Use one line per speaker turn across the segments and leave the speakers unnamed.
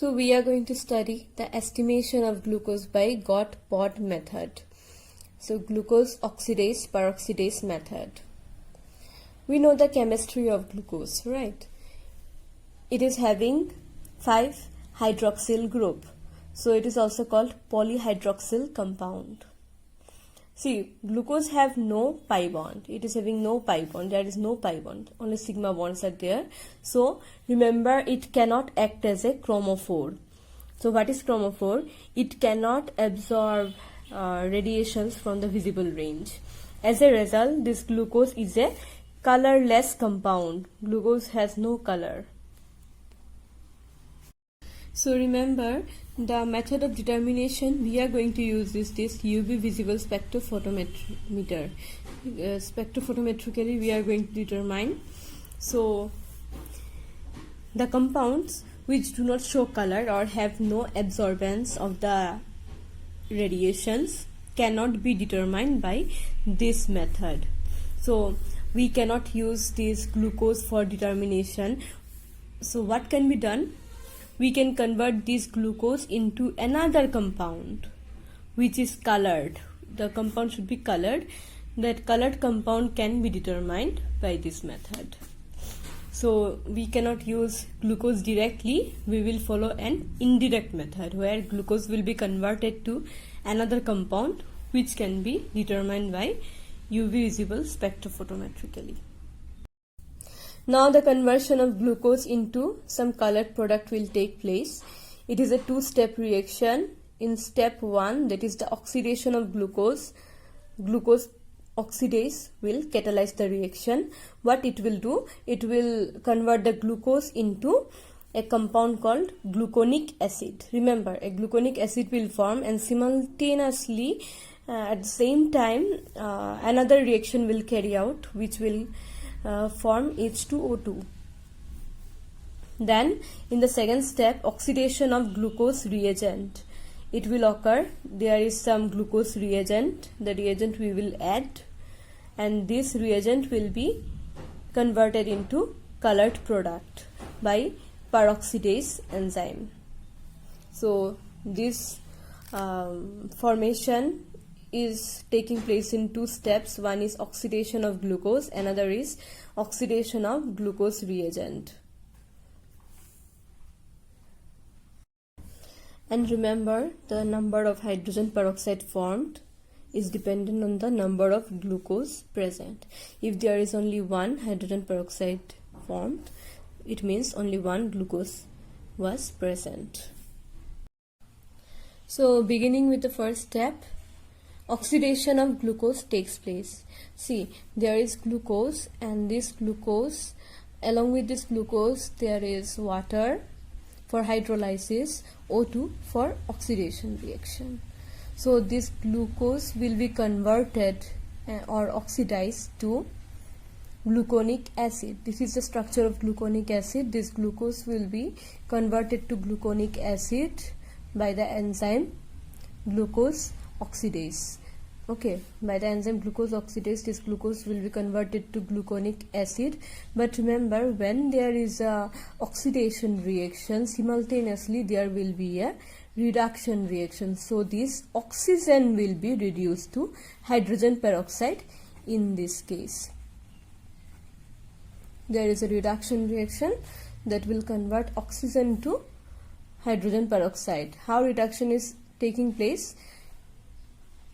So we are going to study the estimation of glucose by Gott-Pod method. So glucose oxidase peroxidase method. We know the chemistry of glucose, right? It is having 5 hydroxyl group. So it is also called polyhydroxyl compound. See, glucose have no pi bond. It is having no pi bond. There is no pi bond. Only sigma bonds are there. So remember, it cannot act as a chromophore. So what is chromophore? It cannot absorb radiations from the visible range. As a result, this glucose is a colorless compound. Glucose has no color. So remember, the method of determination we are going to use is this UV visible spectrophotometer. Spectrophotometrically we are going to determine. So the compounds which do not show color or have no absorbance of the radiations cannot be determined by this method. So we cannot use this glucose for determination. So what can be done? We can convert this glucose into another compound which is colored. The compound should be colored. That colored compound can be determined by this method. So we cannot use glucose directly. We will follow an indirect method where glucose will be converted to another compound which can be determined by UV visible spectrophotometrically. Now the conversion of glucose into some colored product will take place. It is a two-step reaction. In step 1, that is the oxidation of glucose, glucose oxidase will catalyze the reaction. What it will do? It will convert the glucose into a compound called gluconic acid. Remember, a gluconic acid will form, and simultaneously at the same time another reaction will carry out which will form H2O2. Then in the second step, oxidation of glucose reagent. It will occur. There is some glucose reagent. The reagent we will add, and this reagent will be converted into colored product by peroxidase enzyme. So this formation is taking place in two steps. One is oxidation of glucose, another is oxidation of glucose reagent. And remember, the number of hydrogen peroxide formed is dependent on the number of glucose present. If there is only one hydrogen peroxide formed, it means only one glucose was present. So beginning with the first step, oxidation of glucose takes place. See, there is glucose, and this glucose, along with this glucose there is water for hydrolysis, O2 for oxidation reaction. So this glucose will be converted or oxidized to gluconic acid. This is the structure of gluconic acid. This glucose will be converted to gluconic acid by the enzyme glucose oxidase. Okay, by the enzyme glucose oxidase, this glucose will be converted to gluconic acid. But remember, when there is a oxidation reaction, simultaneously there will be a reduction reaction. So this oxygen will be reduced to hydrogen peroxide in this case. There is a reduction reaction that will convert oxygen to hydrogen peroxide. How reduction is taking place?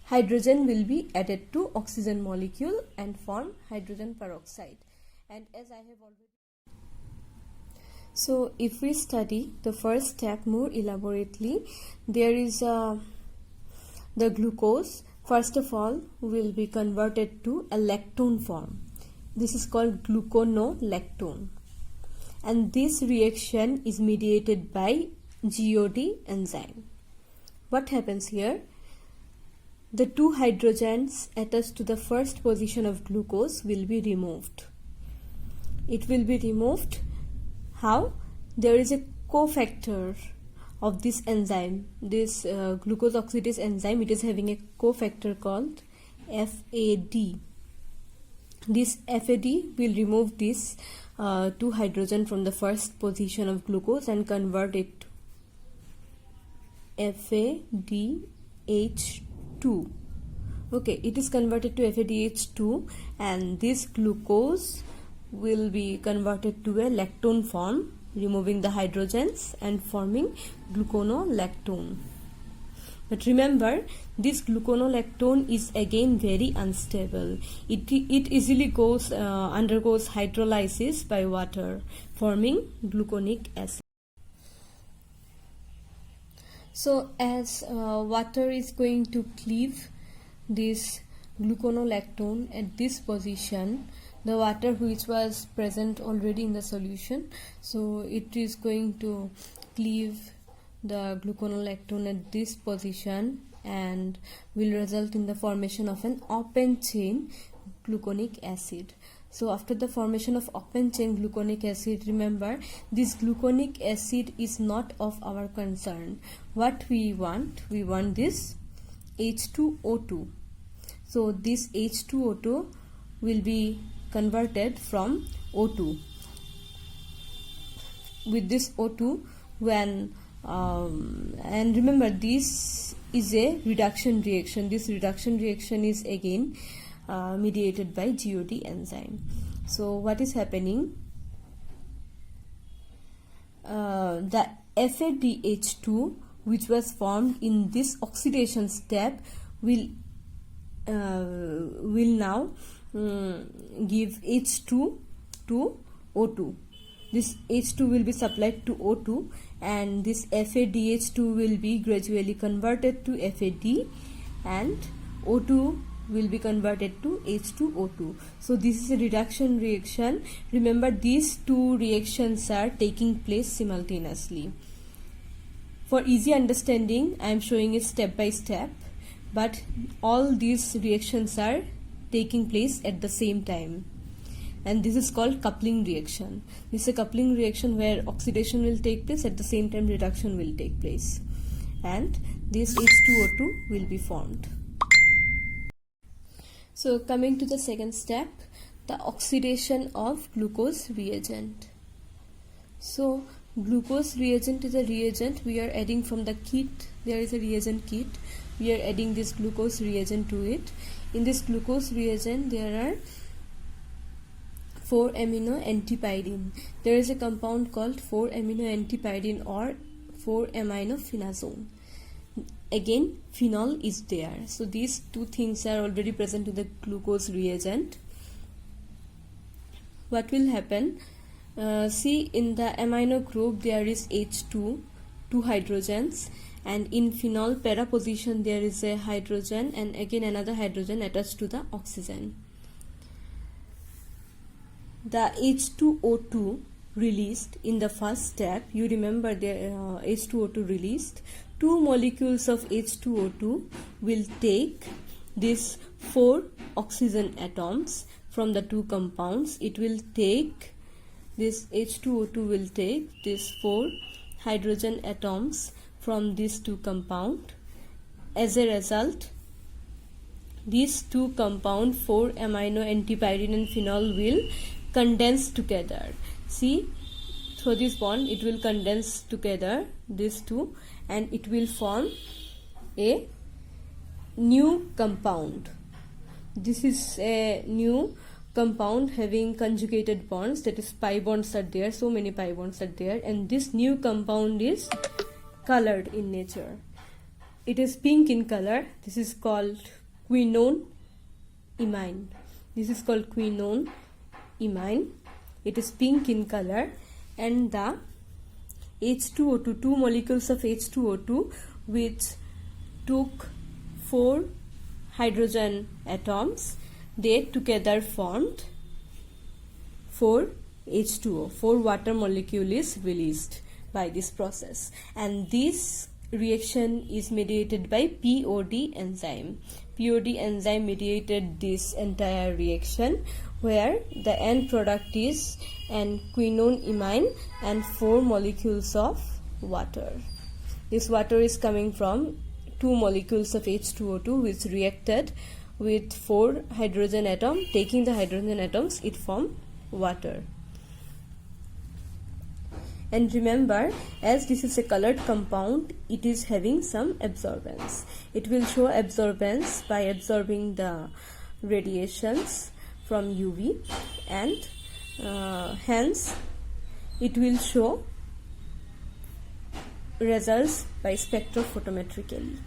Hydrogen will be added to oxygen molecule and form hydrogen peroxide. And as I have already... So if we study the first step more elaborately, there is the glucose first of all will be converted to a lactone form. This is called gluconolactone, and this reaction is mediated by GOD enzyme. What happens here? The two hydrogens attached to the first position of glucose will be removed. It will be removed. How? There is a cofactor of this enzyme, this glucose oxidase enzyme. It is having a cofactor called FAD. This FAD will remove this 2 hydrogen from the first position of glucose and convert it FADH2. Okay, it is converted to FADH2, and this glucose will be converted to a lactone form, removing the hydrogens and forming gluconolactone. But remember, this gluconolactone is again very unstable. It easily undergoes hydrolysis by water, forming gluconic acid. So as water is going to cleave this gluconolactone at this position, the water which was present already in the solution, so it is going to cleave the gluconolactone at this position and will result in the formation of an open chain gluconic acid. So after the formation of open chain gluconic acid, remember, this gluconic acid is not of our concern. What we want this H2O2. So this H2O2 will be converted from O2. With this O2, when and remember, this is a reduction reaction. This reduction reaction is again mediated by GOD enzyme. So what is happening? The FADH2, which was formed in this oxidation step, will now give H2 to O2. This H2 will be supplied to O2, and this FADH2 will be gradually converted to FAD, and O2 will be converted to H2O2. So this is a reduction reaction. Remember, these two reactions are taking place simultaneously. For easy understanding, I am showing it step by step, but all these reactions are taking place at the same time, and this is called coupling reaction. This is a coupling reaction where oxidation will take place, at the same time reduction will take place, and this H2O2 will be formed. So coming to the second step, the oxidation of glucose reagent. So glucose reagent is a reagent we are adding from the kit. There is a reagent kit. We are adding this glucose reagent to it. In this glucose reagent, there are 4-amino-antipyrin. There is a compound called 4-amino-antipyrin or 4-aminophenazone. Again, phenol is there. So these two things are already present in the glucose reagent. What will happen? See, in the amino group there is H2, 2 hydrogens, and in phenol para position there is a hydrogen and again another hydrogen attached to the oxygen. The H2O2 released in the first step, you remember the H2O2 released, 2 molecules of H2O2 will take these 4 oxygen atoms from the 2 compounds. It will take this H2O2 will take these 4 hydrogen atoms from these 2 compounds. As a result, these 2 compounds, 4-amino-antipyrin and phenol, will condense together. See, through this bond it will condense together, these two, and it will form a new compound. This is a new compound having conjugated bonds, that is pi bonds are there, so many pi bonds are there, and this new compound is colored in nature. It is pink in color. This is called quinone imine. This is called quinone imine. It is pink in color, and the H2O2, 2 molecules of H2O2 which took 4 hydrogen atoms, they together formed 4 H2O. 4 water molecule is released by this process, and this reaction is mediated by POD enzyme. POD enzyme mediated this entire reaction, where the end product is an quinone imine and 4 molecules of water. This water is coming from 2 molecules of H2O2 which reacted with 4 hydrogen atom. Taking the hydrogen atoms, it formed water. And remember, as this is a colored compound, it is having some absorbance. It will show absorbance by absorbing the radiations from UV, and hence it will show results by spectrophotometrically.